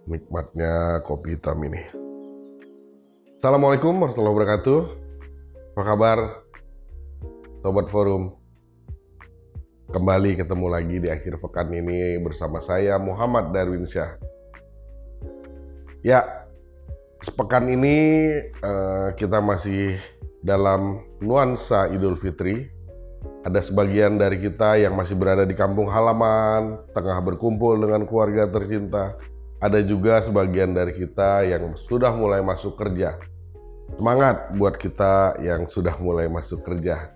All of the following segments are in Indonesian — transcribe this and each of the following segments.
Nikmatnya kopi hitam ini. Assalamualaikum warahmatullahi wabarakatuh. Apa kabar Sobat Forum? Kembali ketemu lagi di akhir pekan ini bersama saya Muhammad Darwinsyah. Ya, sepekan ini kita masih dalam nuansa Idul Fitri. Ada sebagian dari kita yang masih berada di kampung halaman, tengah berkumpul dengan keluarga tercinta. Ada juga sebagian dari kita yang sudah mulai masuk kerja. Semangat buat kita yang sudah mulai masuk kerja.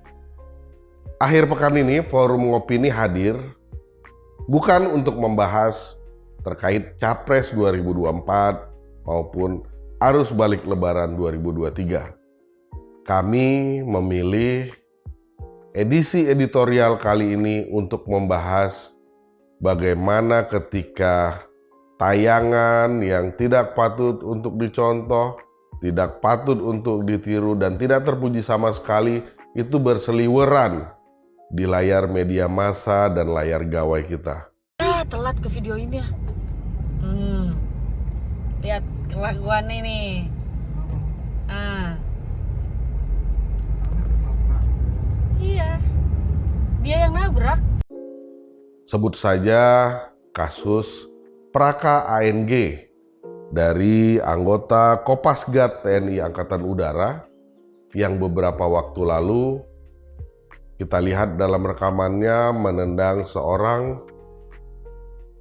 Akhir pekan ini Forum Ngopini hadir bukan untuk membahas terkait Capres 2024 maupun arus balik Lebaran 2023. Kami memilih edisi editorial kali ini untuk membahas bagaimana ketika tayangan yang tidak patut untuk dicontoh, tidak patut untuk ditiru, dan tidak terpuji sama sekali itu berseliweran di layar media massa dan layar gawai kita. Telat ke video ini ya. Lihat kelakuan ini. Iya, dia yang nabrak. Sebut saja kasus Praka ANG dari anggota Kopasgat TNI Angkatan Udara yang beberapa waktu lalu kita lihat dalam rekamannya menendang seorang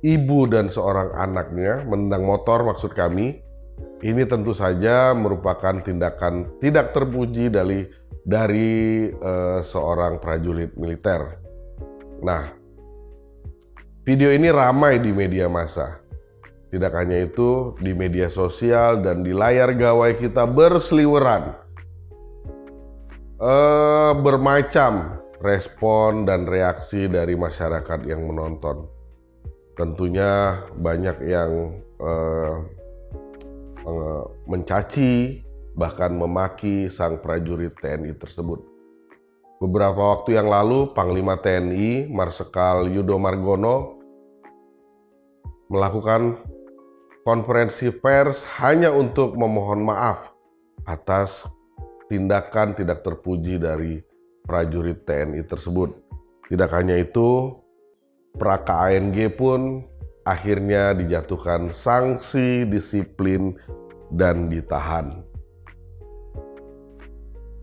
ibu dan seorang anaknya, menendang motor maksud kami. Ini tentu saja merupakan tindakan tidak terpuji dari seorang prajurit militer. Nah, video ini ramai di media massa. Tidak hanya itu, di media sosial dan di layar gawai kita berseliweran. Bermacam respon dan reaksi dari masyarakat yang menonton. Tentunya banyak yang mencaci, bahkan memaki sang prajurit TNI tersebut. Beberapa waktu yang lalu, Panglima TNI Marsikal Yudo Margono melakukan konferensi pers hanya untuk memohon maaf atas tindakan tidak terpuji dari prajurit TNI tersebut. Tidak hanya itu, Praka ANG pun akhirnya dijatuhkan sanksi disiplin dan ditahan.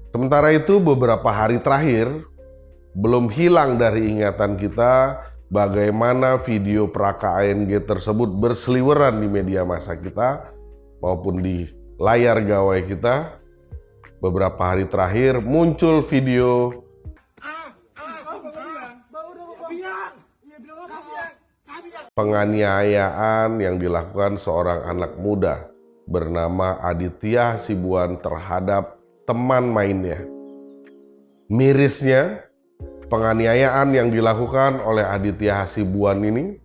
Sementara itu, beberapa hari terakhir belum hilang dari ingatan kita bagaimana video Praka ANG tersebut berseliweran di media massa kita maupun di layar gawai kita. Beberapa hari terakhir muncul video penganiayaan yang dilakukan seorang anak muda bernama Aditya Hasibuan terhadap teman mainnya. Mirisnya, penganiayaan yang dilakukan oleh Aditya Hasibuan ini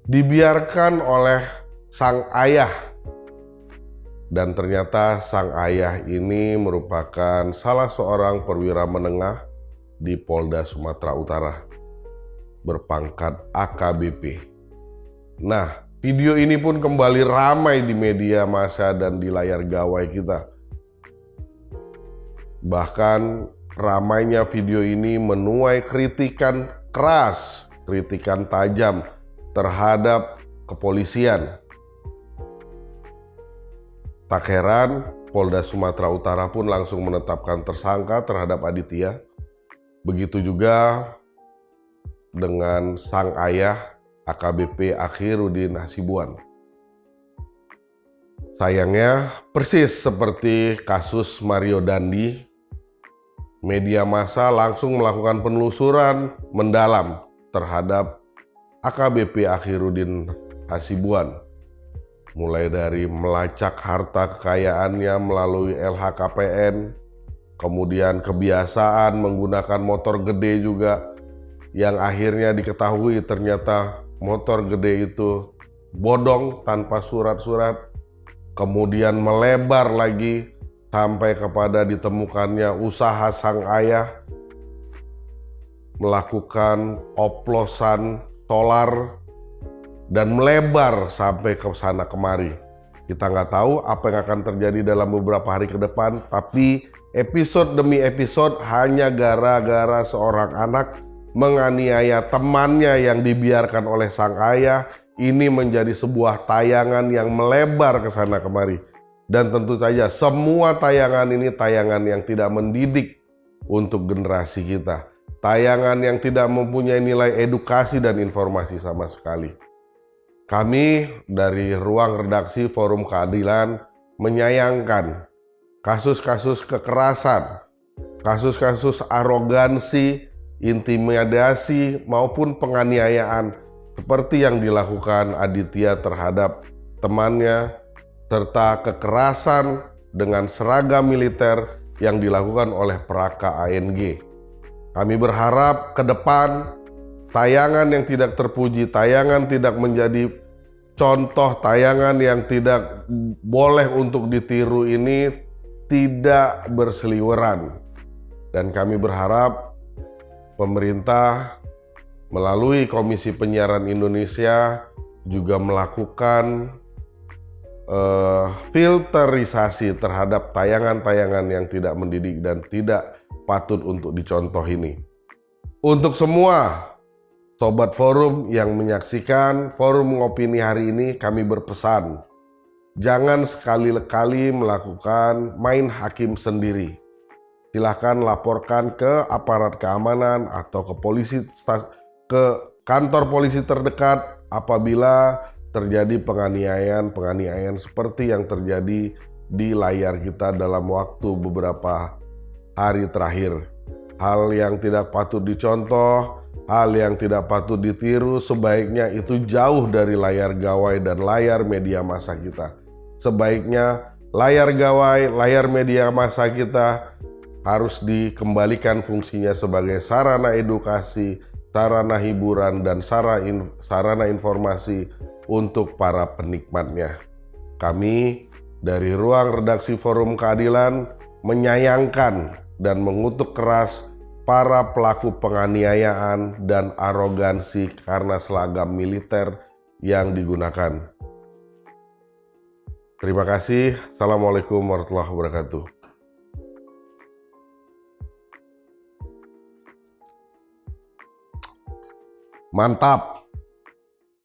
dibiarkan oleh sang ayah. Dan ternyata sang ayah ini merupakan salah seorang perwira menengah di Polda Sumatera Utara, berpangkat AKBP. Nah, video ini pun kembali ramai di media massa dan di layar gawai kita. Bahkan ramainya video ini menuai kritikan keras, kritikan tajam terhadap kepolisian. Tak heran, Polda Sumatera Utara pun langsung menetapkan tersangka terhadap Aditya. Begitu juga dengan sang ayah AKBP Akhirudin Hasibuan. Sayangnya, persis seperti kasus Mario Dandi, media massa langsung melakukan penelusuran mendalam terhadap AKBP Akhirudin Hasibuan. Mulai dari melacak harta kekayaannya melalui LHKPN, kemudian kebiasaan menggunakan motor gede juga, yang akhirnya diketahui ternyata motor gede itu bodong tanpa surat-surat, kemudian melebar lagi sampai kepada ditemukannya usaha sang ayah melakukan oplosan solar dan melebar sampai ke sana kemari. Kita nggak tahu apa yang akan terjadi dalam beberapa hari ke depan, tapi episode demi episode hanya gara-gara seorang anak menganiaya temannya yang dibiarkan oleh sang ayah. Ini menjadi sebuah tayangan yang melebar ke sana kemari. Dan tentu saja semua tayangan ini tayangan yang tidak mendidik untuk generasi kita. Tayangan yang tidak mempunyai nilai edukasi dan informasi sama sekali. Kami dari ruang redaksi Forum Keadilan menyayangkan kasus-kasus kekerasan, kasus-kasus arogansi, intimidasi maupun penganiayaan seperti yang dilakukan Aditya terhadap temannya, serta kekerasan dengan seragam militer yang dilakukan oleh Praka ANG. Kami berharap ke depan tayangan yang tidak terpuji, tayangan tidak menjadi contoh, tayangan yang tidak boleh untuk ditiru ini tidak berseliweran. Dan kami berharap pemerintah melalui Komisi Penyiaran Indonesia juga melakukan filterisasi terhadap tayangan-tayangan yang tidak mendidik dan tidak patut untuk dicontoh ini. Untuk semua Sobat Forum yang menyaksikan Forum Ngopini hari ini, kami berpesan, jangan sekali-kali melakukan main hakim sendiri. Silakan laporkan ke aparat keamanan atau ke ke kantor polisi terdekat apabila terjadi penganiayaan seperti yang terjadi di layar kita dalam waktu beberapa hari terakhir. Hal yang tidak patut dicontoh, hal yang tidak patut ditiru, sebaiknya itu jauh dari layar gawai dan layar media massa kita. Sebaiknya layar gawai, layar media massa kita harus dikembalikan fungsinya sebagai sarana edukasi, sarana hiburan, dan sarana informasi untuk para penikmatnya. Kami dari ruang redaksi Forum Keadilan menyayangkan dan mengutuk keras para pelaku penganiayaan dan arogansi karena seragam militer yang digunakan. Terima kasih. Assalamualaikum warahmatullahi wabarakatuh. Mantap.